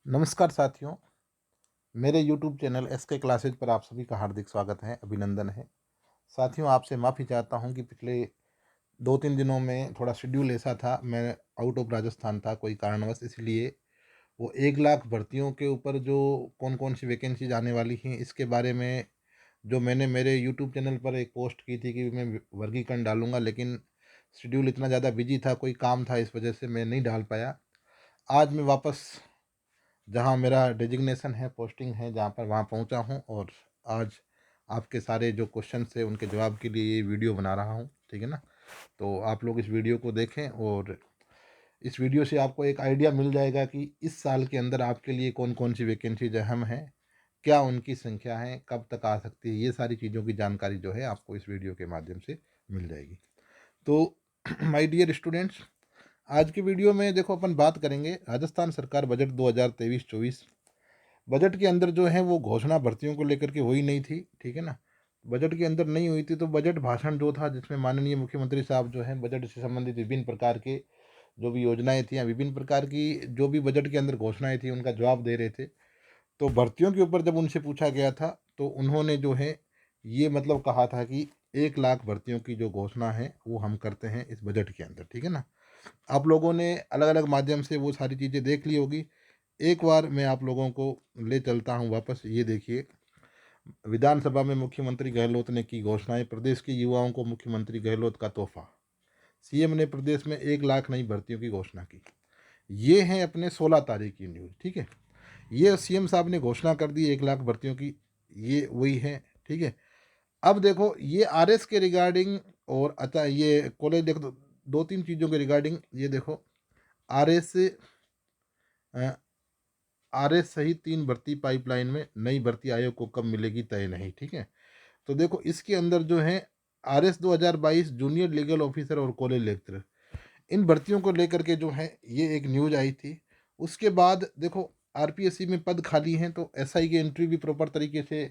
नमस्कार साथियों, मेरे यूट्यूब चैनल एसके क्लासेज पर आप सभी का हार्दिक स्वागत है, अभिनंदन है। साथियों, आपसे माफ़ी चाहता हूँ कि पिछले 2-3 दिनों में थोड़ा शेड्यूल ऐसा था, मैं आउट ऑफ राजस्थान था कोई कारणवश, इसलिए वो 1 लाख भर्तियों के ऊपर जो कौन-कौन सी वैकेंसीज़ आने वाली हैं, इसके बारे में जो मैंने मेरे यूट्यूब चैनल पर एक पोस्ट की थी कि मैं वर्गीकरण डालूँगा, लेकिन शेड्यूल इतना ज़्यादा बिज़ी था, कोई काम था, इस वजह से मैं नहीं डाल पाया। आज मैं वापस जहाँ मेरा डेजिग्नेशन है, पोस्टिंग है जहाँ पर, वहाँ पहुँचा हूँ और आज आपके सारे जो क्वेश्चन्स थे उनके जवाब के लिए ये वीडियो बना रहा हूँ, ठीक है ना? तो आप लोग इस वीडियो को देखें और इस वीडियो से आपको एक आइडिया मिल जाएगा कि इस साल के अंदर आपके लिए कौन-कौन सी वैकेंसीज़ अहम हैं, क्या उनकी संख्या है, कब तक आ सकती है, ये सारी चीज़ों की जानकारी जो है आपको इस वीडियो के माध्यम से मिल जाएगी। तो माय डियर स्टूडेंट्स, आज की वीडियो में देखो अपन बात करेंगे राजस्थान सरकार बजट 2023-24। बजट के अंदर जो है वो घोषणा भर्तियों को लेकर के हुई नहीं थी, ठीक है ना? बजट के अंदर नहीं हुई थी तो बजट भाषण जो था जिसमें माननीय मुख्यमंत्री साहब जो हैं बजट से संबंधित विभिन्न प्रकार के जो भी योजनाएँ थी या विभिन्न प्रकार की जो भी बजट के अंदर घोषणाएँ थी उनका जवाब दे रहे थे। तो भर्तियों के ऊपर जब उनसे पूछा गया था तो उन्होंने जो है ये मतलब कहा था कि 1 लाख भर्तियों की जो घोषणा है वो हम करते हैं इस बजट के अंदर, ठीक है ना? आप लोगों ने अलग-अलग माध्यम से वो सारी चीज़ें देख ली होगी। एक बार मैं आप लोगों को ले चलता हूँ वापस। ये देखिए, विधानसभा में मुख्यमंत्री गहलोत ने की घोषणाएँ, प्रदेश के युवाओं को मुख्यमंत्री गहलोत का तोहफ़ा। सीएम ने प्रदेश में 1 लाख नई भर्तियों की घोषणा की। ये है अपने 16 तारीख की न्यूज़, ठीक है? ये सीएम साहब ने घोषणा कर दी 1 लाख भर्तियों की, ये वही है, ठीक है? अब देखो ये आरएस के रिगार्डिंग और अच्छा ये कॉलेज देखो, 2-3 चीज़ों के रिगार्डिंग ये देखो। आरएस अ, आरएस सहित 3 भर्ती पाइपलाइन में, नई भर्ती आयोग को कब मिलेगी तय नहीं, ठीक है? तो देखो इसके अंदर जो है आरएस 2022 जूनियर लीगल ऑफिसर और कॉलेज लेक्चरर, इन भर्तियों को लेकर के जो है ये एक न्यूज़ आई थी। उसके बाद देखो आरपीएससी में पद खाली हैं तो एसआई की एंट्री भी प्रॉपर तरीके से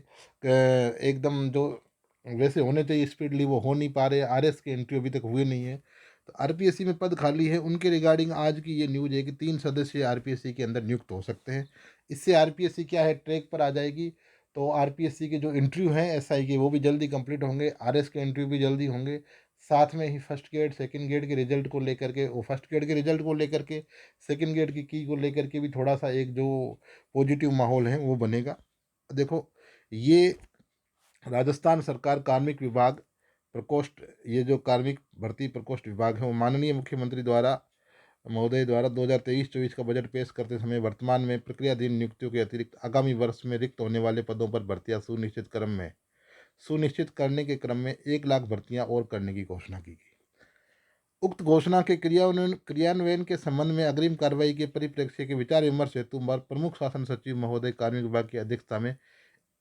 एकदम जो वैसे होने चाहिए स्पीडली वो हो नहीं पा रहे। आरएस की एंट्री अभी तक हुए नहीं है। तो आरपीएससी में पद खाली है, उनके रिगार्डिंग आज की ये न्यूज़ है कि 3 सदस्य आरपीएससी के अंदर नियुक्त हो सकते हैं। इससे आरपीएससी क्या है ट्रैक पर आ जाएगी। तो आरपीएससी के जो इंटरव्यू हैं एसआई के वो भी जल्दी कंप्लीट होंगे, आरएस के इंटरव्यू भी जल्दी होंगे। साथ में ही फर्स्ट ग्रेड, सेकंड ग्रेड के रिजल्ट को लेकर के, वो फर्स्ट ग्रेड के रिजल्ट को लेकर के, सेकंड ग्रेड की को लेकर के भी थोड़ा-सा एक जो पॉजिटिव माहौल है वो बनेगा। देखो, ये राजस्थान सरकार कार्मिक विभाग प्रकोष्ठ, ये जो कार्मिक भर्ती प्रकोष्ठ विभाग है वो माननीय मुख्यमंत्री द्वारा महोदय द्वारा 2023-24 का बजट पेश करते समय वर्तमान में प्रक्रियाधीन नियुक्तियों के अतिरिक्त आगामी वर्ष में रिक्त होने वाले पदों पर भर्तियां सुनिश्चित करने के क्रम में 1 लाख भर्तियां और करने की घोषणा की गई। उक्त घोषणा के क्रियान्वयन के संबंध में अग्रिम कार्रवाई के परिप्रेक्ष्य के विचार विमर्श हेतु प्रमुख शासन सचिव महोदय कार्मिक विभाग की अध्यक्षता में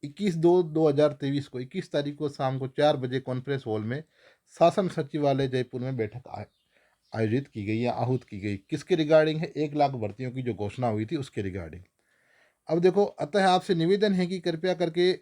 21/2/2023 को 21 तारीख को शाम को 4 बजे कॉन्फ्रेंस हॉल में शासन सचिवालय जयपुर में बैठक आयोजित की गई या आहूत की गई। किसके रिगार्डिंग है? 1 लाख भर्तियों की जो घोषणा हुई थी उसके रिगार्डिंग। अब देखो, अतः आपसे निवेदन है कि कृपया करके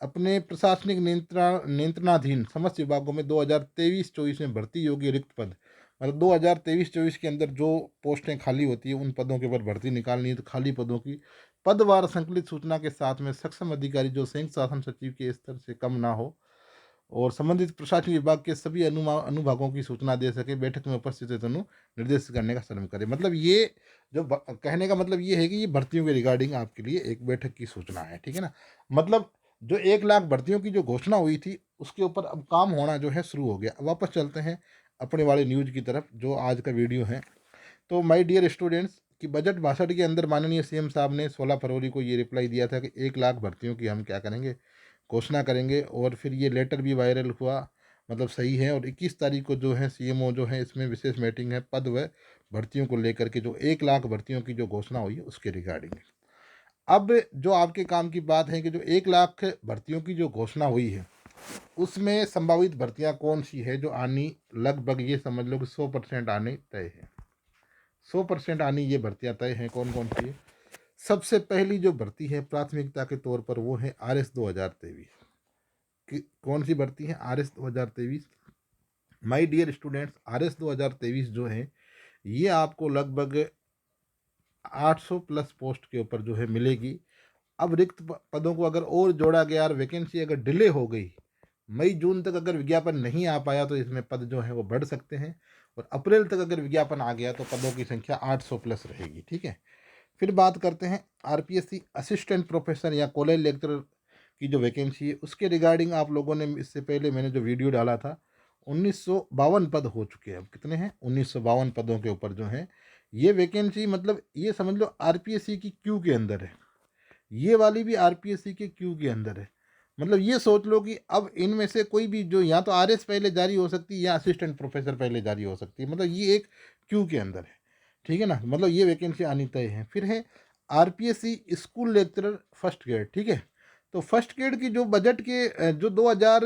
अपने प्रशासनिक नियंत्रणाधीन समस्त विभागों में 2023-24 में भर्ती योग्य रिक्त पद, मतलब 2023-24 के अंदर जो पोस्टें खाली होती है उन पदों के ऊपर भर्ती निकालनी है। तो खाली पदों की पदवार संकलित सूचना के साथ में सक्षम अधिकारी जो संयुक्त शासन सचिव के स्तर से कम ना हो और संबंधित प्रशासनिक विभाग के सभी अनुभागों की सूचना दे सके, बैठक में उपस्थित हेतु निर्देशित करने का श्रम करे। मतलब ये जो कहने का मतलब ये है कि ये भर्तियों के रिगार्डिंग आपके लिए एक बैठक की सूचना है, ठीक है ना? मतलब जो 1 लाख भर्तियों की जो घोषणा हुई थी उसके ऊपर अब काम होना जो है शुरू हो गया। अब वापस चलते हैं अपने वाले न्यूज़ की तरफ जो आज का वीडियो है। तो माय डियर स्टूडेंट्स, कि बजट भाषण के अंदर माननीय सीएम साहब ने 16 फरवरी को ये रिप्लाई दिया था कि 1 लाख भर्तियों की हम क्या करेंगे, घोषणा करेंगे। और फिर ये लेटर भी वायरल हुआ, मतलब सही है। और 21 तारीख को जो है सीएमओ जो है इसमें विशेष मीटिंग है पद व भर्तियों को लेकर के, जो 1 लाख भर्तियों की जो घोषणा हुई है उसके रिगार्डिंग। अब जो आपके काम की बात है कि जो 1 लाख भर्तियों की जो घोषणा हुई है उसमें संभावित भर्तियां कौन सी है जो आनी, लगभग ये समझ लो कि 100% आने तय है। 100% आनी ये भर्तियां तय हैं। कौन कौन सी है? सबसे पहली जो भर्ती है प्राथमिकता के तौर पर वो है आरएस 2023 कि कौन सी भर्ती है? RS 2023। My dear students, RS 2023 जो है ये आपको लगभग 800 प्लस पोस्ट के ऊपर जो है मिलेगी। अब रिक्त पदों को अगर और जोड़ा गया और वैकेंसी अगर डिले हो गई, मई जून तक अगर विज्ञापन नहीं आ पाया, तो इसमें पद जो है वो बढ़ सकते हैं। और अप्रैल तक अगर विज्ञापन आ गया तो पदों की संख्या 800 प्लस रहेगी। ठीक है। फिर बात करते हैं आरपीएससी असिस्टेंट प्रोफेसर या कॉलेज लेक्चरर की जो वैकेंसी है उसके रिगार्डिंग। आप लोगों ने इससे पहले मैंने जो वीडियो डाला था, 1952 पद हो चुके हैं। अब कितने हैं? 1952 पदों के ऊपर जो है ये वैकेंसी, मतलब ये समझ लो आरपीएससी की क्यू के अंदर है, ये वाली भी आरपीएससी के क्यू के अंदर है। मतलब ये सोच लो कि अब इनमें से कोई भी जो, या तो आरएस पहले जारी हो सकती है या असिस्टेंट प्रोफेसर पहले जारी हो सकती है, मतलब ये एक क्यू के अंदर है। ठीक है ना, मतलब ये वैकेंसी आनी तय है। फिर है RPSC school lecturer first grade. ठीक है। तो फर्स्ट ग्रेड की जो बजट के जो 2000,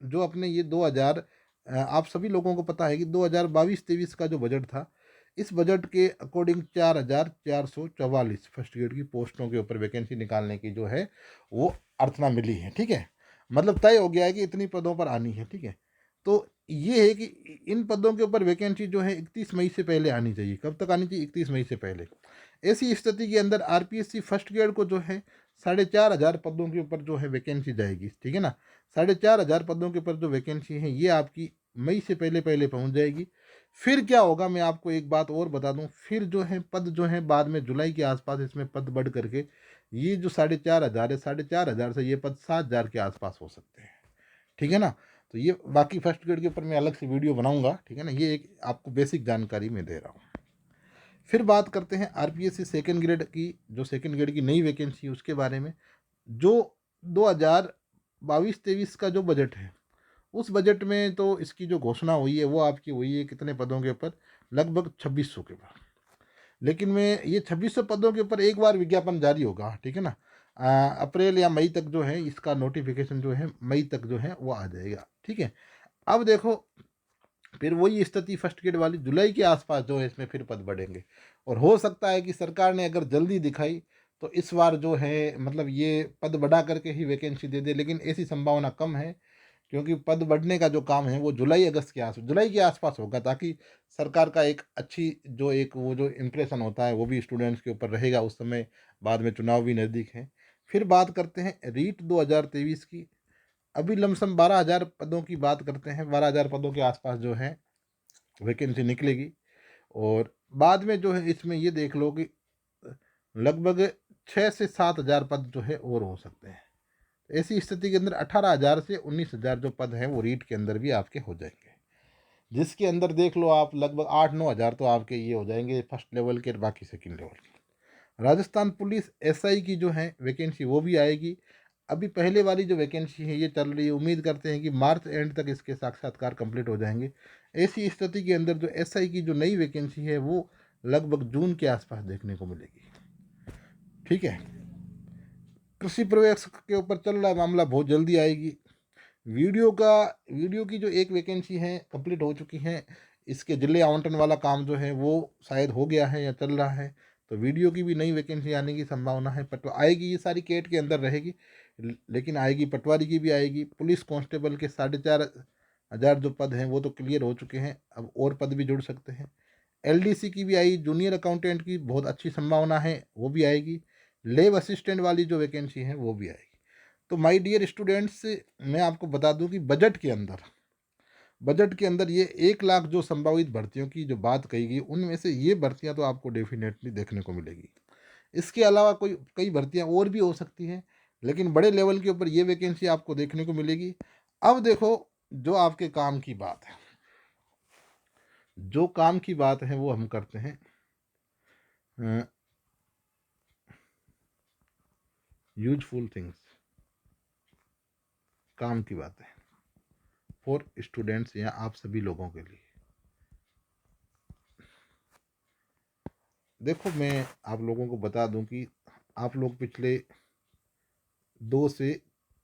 जो अपने ये 2000, आप सभी लोगों को पता है कि 2022-23 का जो बजट था, इस बजट के अकॉर्डिंग 4444 फर्स्ट ग्रेड की पोस्टों के ऊपर वैकेंसी निकालने की जो है वो अर्थना मिली है। ठीक है। मतलब तय हो गया है कि इतनी पदों पर आनी है। ठीक है। तो ये है कि इन पदों के ऊपर वैकेंसी जो है 31 मई से पहले आनी चाहिए। कब तक आनी चाहिए? 31 मई से पहले। ऐसी स्थिति के अंदर आरपीएससी फर्स्ट ग्रेड को जो है 4500 पदों के ऊपर जो है वैकेंसी जाएगी। ठीक है ना। 4500 पदों के ऊपर जो वैकेंसी है ये आपकी मई से पहले पहले पहुंच जाएगी। फिर क्या होगा, मैं आपको एक बात और बता दूं, फिर जो है पद जो है बाद में जुलाई के आसपास इसमें पद बढ़ करके ये जो 4500 है, 4500 से ये पद 7000 के आसपास हो सकते हैं। ठीक है ना। तो ये बाकी फर्स्ट ग्रेड के ऊपर मैं अलग से वीडियो बनाऊंगा। ठीक है ना, ये एक आपको बेसिक जानकारी मैं दे रहा हूँ। फिर बात करते हैं आरपीएससी सेकेंड ग्रेड की, जो सेकेंड ग्रेड की नई वैकेंसी है उसके बारे में। जो 2022-23 का जो बजट है, उस बजट में तो इसकी जो घोषणा हुई है वो आपकी हुई है कितने पदों के ऊपर? लगभग 2600 के ऊपर। लेकिन मैं ये 2600 पदों के ऊपर एक बार विज्ञापन जारी होगा। ठीक है ना। अप्रैल या मई तक जो है इसका नोटिफिकेशन जो है मई तक जो है वो आ जाएगा। ठीक है। अब देखो, फिर वही स्थिति फर्स्ट ग्रेड वाली जुलाई के आसपास जो है इसमें फिर पद बढ़ेंगे। और हो सकता है कि सरकार ने अगर जल्दी दिखाई तो इस बार जो है मतलब ये पद बढ़ा करके ही वैकेंसी दे दे, लेकिन ऐसी संभावना कम है। क्योंकि पद बढ़ने का जो काम है वो जुलाई के आसपास होगा, ताकि सरकार का एक अच्छी जो एक वो जो इम्प्रेशन होता है वो भी स्टूडेंट्स के ऊपर रहेगा उस समय। बाद में चुनाव भी नज़दीक है। फिर बात करते हैं रीट 2023 की। अभी लमसम 12,000 पदों की बात करते हैं। 12,000 पदों के आसपास जो है वैकेंसी निकलेगी। और बाद में जो है इसमें ये देख लो कि लगभग 6 से 7 हज़ार पद जो है और हो सकते हैं। ऐसी स्थिति के अंदर 18,000 से 19,000 जो पद हैं वो रीट के अंदर भी आपके हो जाएंगे, जिसके अंदर देख लो आप लगभग 8-9 हज़ार तो आपके ये हो जाएंगे फर्स्ट लेवल के और बाकी सेकंड लेवल के। राजस्थान पुलिस एसआई की जो है वैकेंसी वो भी आएगी। अभी पहले वाली जो वैकेंसी है ये चल रही है, उम्मीद करते हैं कि मार्च एंड तक इसके साक्षात्कार कंप्लीट हो जाएंगे। ऐसी स्थिति के अंदर जो एसआई की जो नई वैकेंसी है वो लगभग जून के आसपास देखने को मिलेगी। ठीक है। कृषि पर्यवेक्षक के ऊपर चल रहा है मामला, बहुत जल्दी आएगी। वीडियो की जो एक वैकेंसी है कंप्लीट हो चुकी है। इसके जिले आवंटन वाला काम जो है वो शायद हो गया है या चल रहा है। तो वीडियो की भी नई वैकेंसी आने की संभावना है। आएगी, ये सारी केट के अंदर रहेगी, लेकिन आएगी। पटवारी की भी आएगी। पुलिस कांस्टेबल के 4,500 जो पद हैं वो तो क्लियर हो चुके हैं, अब और पद भी जुड़ सकते हैं। एलडीसी की भी आई, जूनियर अकाउंटेंट की बहुत अच्छी संभावना है, वो भी आएगी। लैब असिस्टेंट वाली जो वैकेंसी है वो भी आएगी। तो माय डियर स्टूडेंट्स, मैं आपको बता दूं कि बजट के अंदर ये 1 लाख जो संभावित भर्तियों की जो बात कही गई, उनमें से ये भर्तियां तो आपको डेफिनेटली देखने को मिलेगी। इसके अलावा कोई कई भर्तियां और भी हो सकती हैं, लेकिन बड़े लेवल के ऊपर ये वैकेंसी आपको देखने को मिलेगी। अब देखो, जो आपके काम की बात है, जो काम की बात है वो हम करते हैं। यूजफुल थिंग्स, काम की बात है फॉर स्टूडेंट्स या आप सभी लोगों के लिए। देखो, मैं आप लोगों को बता दूं कि आप लोग पिछले 2 से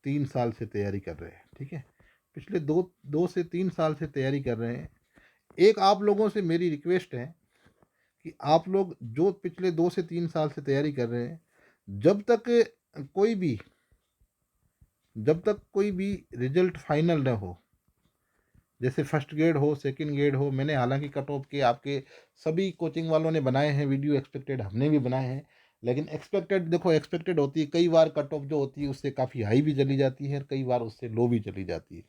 3 साल से तैयारी कर रहे हैं। ठीक है। पिछले 2 से 3 साल से तैयारी कर रहे हैं। एक आप लोगों से मेरी रिक्वेस्ट है कि आप लोग जो पिछले 2 से 3 साल से तैयारी कर रहे हैं, जब तक कोई भी जब तक कोई भी रिजल्ट फाइनल न हो, जैसे फर्स्ट ग्रेड हो, सेकंड ग्रेड हो, मैंने हालांकि कट ऑफ के आपके सभी कोचिंग वालों ने बनाए हैं वीडियो, एक्सपेक्टेड हमने भी बनाए हैं। लेकिन एक्सपेक्टेड देखो, एक्सपेक्टेड होती है, कई बार कट ऑफ जो होती है उससे काफ़ी हाई भी चली जाती है और कई बार उससे लो भी चली जाती है।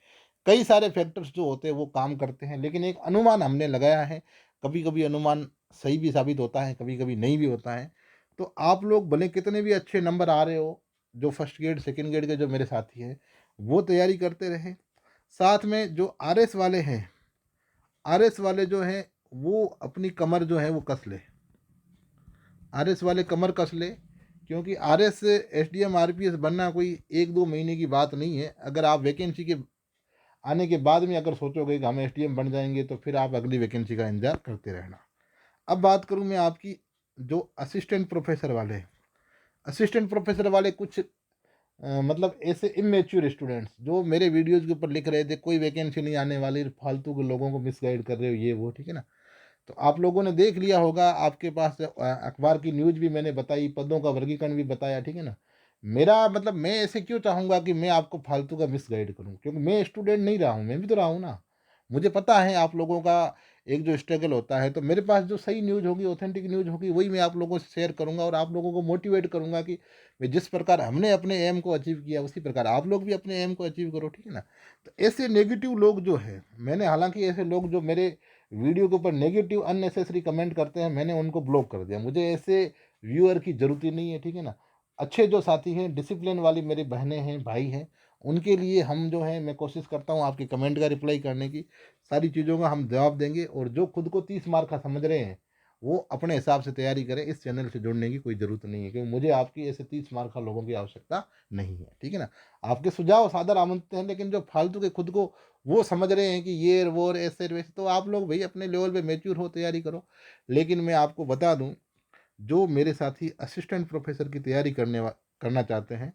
कई सारे फैक्टर्स जो होते हैं वो काम करते हैं, लेकिन एक अनुमान हमने लगाया है। कभी कभी अनुमान सही भी साबित होता है, कभी कभी नहीं भी होता है। तो आप लोग भले कितने भी अच्छे नंबर आ रहे हो, जो फर्स्ट ग्रेड सेकंड ग्रेड के जो मेरे साथी हैं वो तैयारी करते रहें। साथ में जो आरएस वाले हैं, आरएस वाले जो हैं वो अपनी कमर जो है वो कस ले, आरएस वाले कमर कस ले। क्योंकि आरएस एसडीएम आरपीएस बनना कोई एक दो महीने की बात नहीं है। अगर आप वैकेंसी के आने के बाद में अगर सोचोगे कि हम एसडीएम बन जाएंगे तो फिर आप अगली वैकेंसी का इंतजार करते रहना। अब बात करूं मैं आपकी, जो असिस्टेंट प्रोफेसर वाले हैं, असिस्टेंट प्रोफेसर वाले कुछ मतलब ऐसे इमेच्योर स्टूडेंट्स जो मेरे वीडियोज़ के ऊपर लिख रहे थे कोई वैकेंसी नहीं आने वाली, फालतू के लोगों को मिसगाइड कर रहे हो, ये वो, ठीक है ना। तो आप लोगों ने देख लिया होगा, आपके पास अखबार की न्यूज़ भी मैंने बताई, पदों का वर्गीकरण भी बताया, ठीक है ना। मेरा मतलब, मैं ऐसे क्यों चाहूँगा कि मैं आपको फालतू का मिसगाइड करूँ, क्योंकि मैं स्टूडेंट नहीं रहा हूँ, मैं भी तो रहा हूँ ना। मुझे पता है आप लोगों का एक जो स्ट्रगल होता है, तो मेरे पास जो सही न्यूज़ होगी, ऑथेंटिक न्यूज़ होगी, वही मैं आप लोगों से शेयर करूँगा और आप लोगों को मोटिवेट करूँगा कि मैं जिस प्रकार हमने अपने एम को अचीव किया उसी प्रकार आप लोग भी अपने एम को अचीव करो, ठीक है ना। तो ऐसे नेगेटिव लोग जो है, मैंने हालांकि ऐसे लोग जो मेरे वीडियो के ऊपर नेगेटिव अननेसेसरी कमेंट करते हैं, मैंने उनको ब्लॉक कर दिया। मुझे ऐसे व्यूअर की ज़रूरत ही नहीं है, ठीक है ना। अच्छे जो साथी हैं, डिसिप्लिन वाली मेरी बहनें हैं, भाई हैं, उनके लिए हम जो है, मैं कोशिश करता हूँ आपके कमेंट का रिप्लाई करने की, सारी चीज़ों का हम जवाब देंगे। और जो खुद को 30 मार्क का समझ रहे हैं वो अपने हिसाब से तैयारी करें, इस चैनल से जुड़ने की कोई ज़रूरत नहीं है, क्योंकि मुझे आपकी ऐसे 30 मार्क का लोगों की आवश्यकता नहीं है, ठीक है ना। आपके सुझाव सादर आमंत्रित हैं, लेकिन जो फालतू के खुद को वो समझ रहे हैं कि ये वो और ऐसे वैसे, तो आप लोग भाई अपने लेवल पे मैच्योर हो, तैयारी करो। लेकिन मैं आपको बता दूं, जो मेरे साथी असिस्टेंट प्रोफेसर की तैयारी करना चाहते हैं,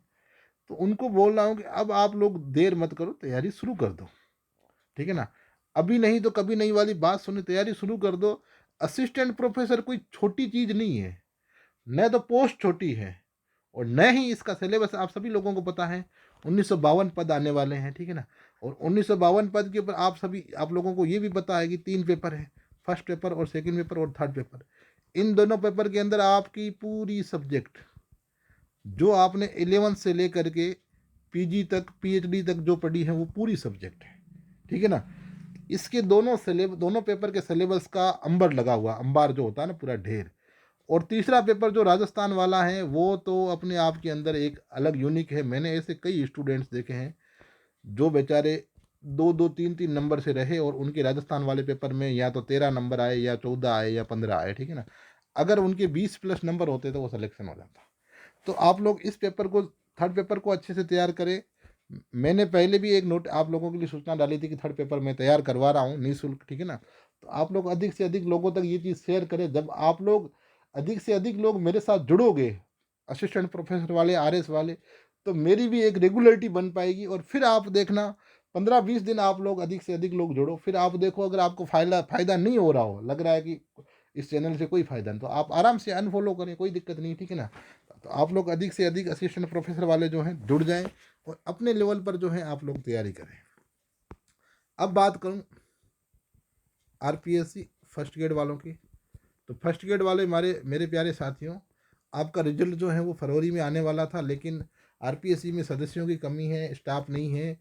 तो उनको बोल रहा हूँ कि अब आप लोग देर मत करो, तैयारी शुरू कर दो, ठीक है ना। अभी नहीं तो कभी नहीं वाली बात सुनी, तैयारी शुरू कर दो। असिस्टेंट प्रोफेसर कोई छोटी चीज़ नहीं है, न तो पोस्ट छोटी है और न ही इसका सिलेबस आप सभी लोगों को पता है। 1952 पद आने वाले हैं, ठीक है ना। और 1952 पद के ऊपर आप लोगों को ये भी पता है कि 3 पेपर है, फर्स्ट पेपर और सेकंड पेपर और थर्ड पेपर। इन दोनों पेपर के अंदर आपकी पूरी सब्जेक्ट जो आपने 11th से लेकर के पीजी तक, पीएचडी तक जो पढ़ी है, वो पूरी सब्जेक्ट है, ठीक है ना। इसके दोनों पेपर के सिलेबस का अंबर लगा हुआ, अंबार जो होता है ना, पूरा ढेर। और तीसरा पेपर जो राजस्थान वाला है वो तो अपने आप के अंदर एक अलग यूनिक है। मैंने ऐसे कई स्टूडेंट्स देखे हैं जो बेचारे दो दो तीन तीन नंबर से रहे और उनके राजस्थान वाले पेपर में या तो 13 नंबर आए या 14 आए या 15 आए, ठीक है ना। अगर उनके 20 प्लस नंबर होते तो वो सिलेक्शन हो जाता। तो आप लोग इस पेपर को, थर्ड पेपर को अच्छे से तैयार करें। मैंने पहले भी एक नोट आप लोगों के लिए सूचना डाली थी कि थर्ड पेपर मैं तैयार करवा रहा हूँ निःशुल्क, ठीक है ना। तो आप लोग अधिक से अधिक लोगों तक ये चीज़ शेयर करें। जब आप लोग अधिक से अधिक लोग मेरे साथ जुड़ोगे, असिस्टेंट प्रोफेसर वाले, आरएस वाले, तो मेरी भी एक रेगुलरिटी बन पाएगी। और फिर आप देखना, 15-20 दिन आप लोग अधिक से अधिक लोग जोड़ो, फिर आप देखो अगर आपको फ़ायदा नहीं हो रहा हो, लग रहा है कि इस चैनल से कोई फ़ायदा नहीं, तो आप आराम से अनफॉलो करें, कोई दिक्कत नहीं, ठीक है ना। तो आप लोग अधिक से अधिक असिस्टेंट प्रोफेसर वाले जो हैं जुड़ जाएं और अपने लेवल पर जो है आप लोग तैयारी करें। अब बात करूं आरपीएससी फर्स्ट ग्रेड वालों की, तो फर्स्ट ग्रेड वाले मेरे प्यारे साथियों, आपका रिजल्ट जो है वो फरवरी में आने वाला था, लेकिन आरपीएससी में सदस्यों की कमी है, स्टाफ नहीं है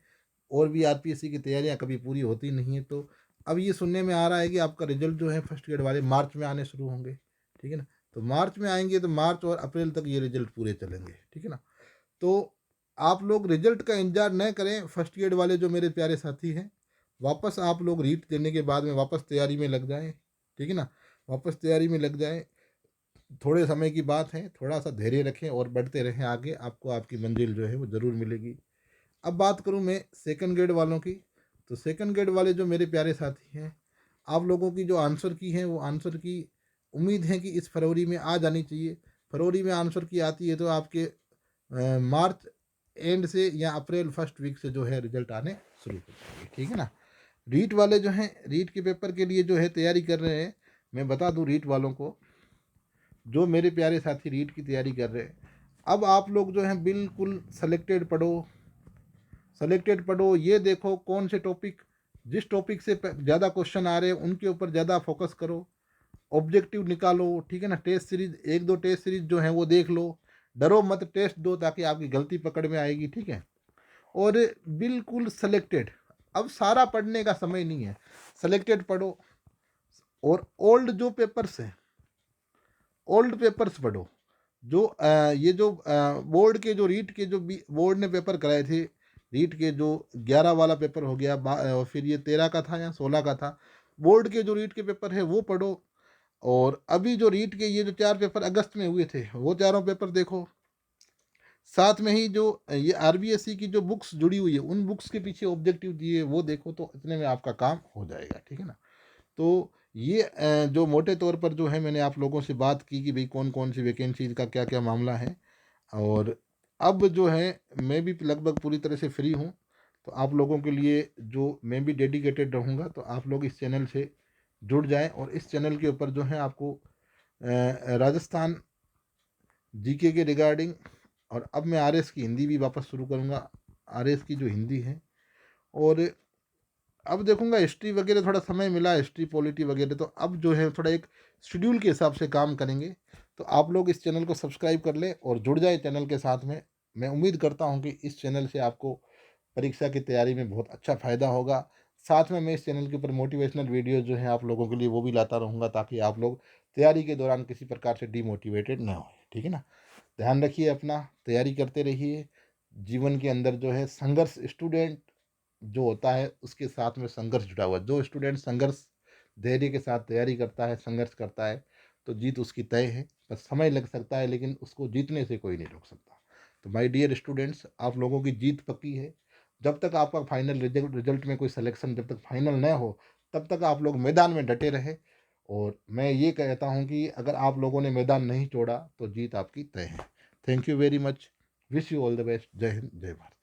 और भी आरपीएससी की तैयारियां कभी पूरी होती नहीं है। तो अब ये सुनने में आ रहा है कि आपका रिजल्ट जो है फर्स्ट ग्रेड वाले मार्च में आने शुरू होंगे, ठीक है ना। तो मार्च में आएंगे तो मार्च और अप्रैल तक ये रिजल्ट पूरे चलेंगे, ठीक है ना। तो आप लोग रिजल्ट का इंतजार न करें। फर्स्ट ग्रेड वाले जो मेरे प्यारे साथी हैं, वापस आप लोग रीट देने के बाद में वापस तैयारी में लग जाएं, ठीक है ना। वापस तैयारी में लग जाएं, थोड़े समय की बात है, थोड़ा सा धैर्य रखें और बढ़ते रहें आगे, आपको आपकी मंजिल जो है वो ज़रूर मिलेगी। अब बात करूं मैं सेकंड ग्रेड वालों की, तो सेकंड ग्रेड वाले जो मेरे प्यारे साथी हैं, आप लोगों की जो आंसर की है वो आंसर की उम्मीद है कि इस फरवरी में आ जानी चाहिए। फरवरी में आंसर की आती है तो आपके मार्च एंड से या अप्रैल फर्स्ट वीक से जो है रिजल्ट आने शुरू हो जाएंगे, ठीक है ना। रीट वाले जो हैं, रीट के पेपर के लिए जो है तैयारी कर रहे हैं, मैं बता दूं रीट वालों को, जो मेरे प्यारे साथी रीट की तैयारी कर रहे हैं, अब आप लोग जो हैं बिल्कुल सेलेक्टेड पढ़ो, सेलेक्टेड पढ़ो। ये देखो कौन से टॉपिक जिस टॉपिक से ज़्यादा क्वेश्चन आ रहे हैं उनके ऊपर ज़्यादा फोकस करो, ऑब्जेक्टिव निकालो, ठीक है ना। टेस्ट सीरीज, एक दो टेस्ट सीरीज जो है वो देख लो, डरो मत, टेस्ट दो ताकि आपकी गलती पकड़ में आएगी, ठीक है। और बिल्कुल सेलेक्टेड, अब सारा पढ़ने का समय नहीं है, सेलेक्टेड पढ़ो। और ओल्ड जो पेपर्स हैं, ओल्ड पेपर्स पढ़ो। जो ये जो बोर्ड के जो रीट के जो बोर्ड ने पेपर कराए थे, रीट के जो 11 वाला पेपर हो गया, फिर ये 13 का था या 16 का था, बोर्ड के जो रीट के पेपर है वो पढ़ो। और अभी जो रीट के ये जो 4 पेपर अगस्त में हुए थे वो चारों पेपर देखो। साथ में ही जो ये आरबीएससी की जो बुक्स जुड़ी हुई है उन बुक्स के पीछे ऑब्जेक्टिव दिए वो देखो, तो इतने में आपका काम हो जाएगा, ठीक है ना। तो ये जो मोटे तौर पर जो है मैंने आप लोगों से बात की कि भाई कौन कौन सी वैकेंसीज का क्या क्या मामला है। और अब जो है मैं भी लगभग पूरी तरह से फ्री हूँ, तो आप लोगों के लिए जो मैं भी डेडिकेटेड रहूँगा, तो आप लोग इस चैनल से जुड़ जाएं। और इस चैनल के ऊपर जो है आपको राजस्थान जीके के रिगार्डिंग, और अब मैं आरएस की हिंदी भी वापस शुरू करूँगा, आरएस की जो हिंदी है। और अब देखूंगा हिस्ट्री वगैरह, थोड़ा समय मिला हिस्ट्री पॉलिटी वगैरह, तो अब जो है थोड़ा एक शेड्यूल के हिसाब से काम करेंगे। तो आप लोग इस चैनल को सब्सक्राइब कर ले और जुड़ जाए चैनल के साथ में। मैं उम्मीद करता हूं कि इस चैनल से आपको परीक्षा की तैयारी में बहुत अच्छा फ़ायदा होगा। साथ में मैं इस चैनल के ऊपर मोटिवेशनल वीडियो जो है आप लोगों के लिए वो भी लाता रहूँगा, ताकि आप लोग तैयारी के दौरान किसी प्रकार से डीमोटिवेटेड ना हो, ठीक है ना। ध्यान रखिए अपना, तैयारी करते रहिए। जीवन के अंदर जो है संघर्ष, स्टूडेंट जो होता है उसके साथ में संघर्ष जुड़ा हुआ है। जो स्टूडेंट संघर्ष, धैर्य के साथ तैयारी करता है, संघर्ष करता है, तो जीत उसकी तय है। बस समय लग सकता है लेकिन उसको जीतने से कोई नहीं रोक सकता। तो माय डियर स्टूडेंट्स, आप लोगों की जीत पक्की है। जब तक आपका फाइनल रिजल्ट में कोई सिलेक्शन जब तक फाइनल न हो, तब तक आप लोग मैदान में डटे रहे। और मैं ये कहता हूँ कि अगर आप लोगों ने मैदान नहीं छोड़ा तो जीत आपकी तय है। Thank you very much. Wish you all the best. जय हिंद, जय भारत।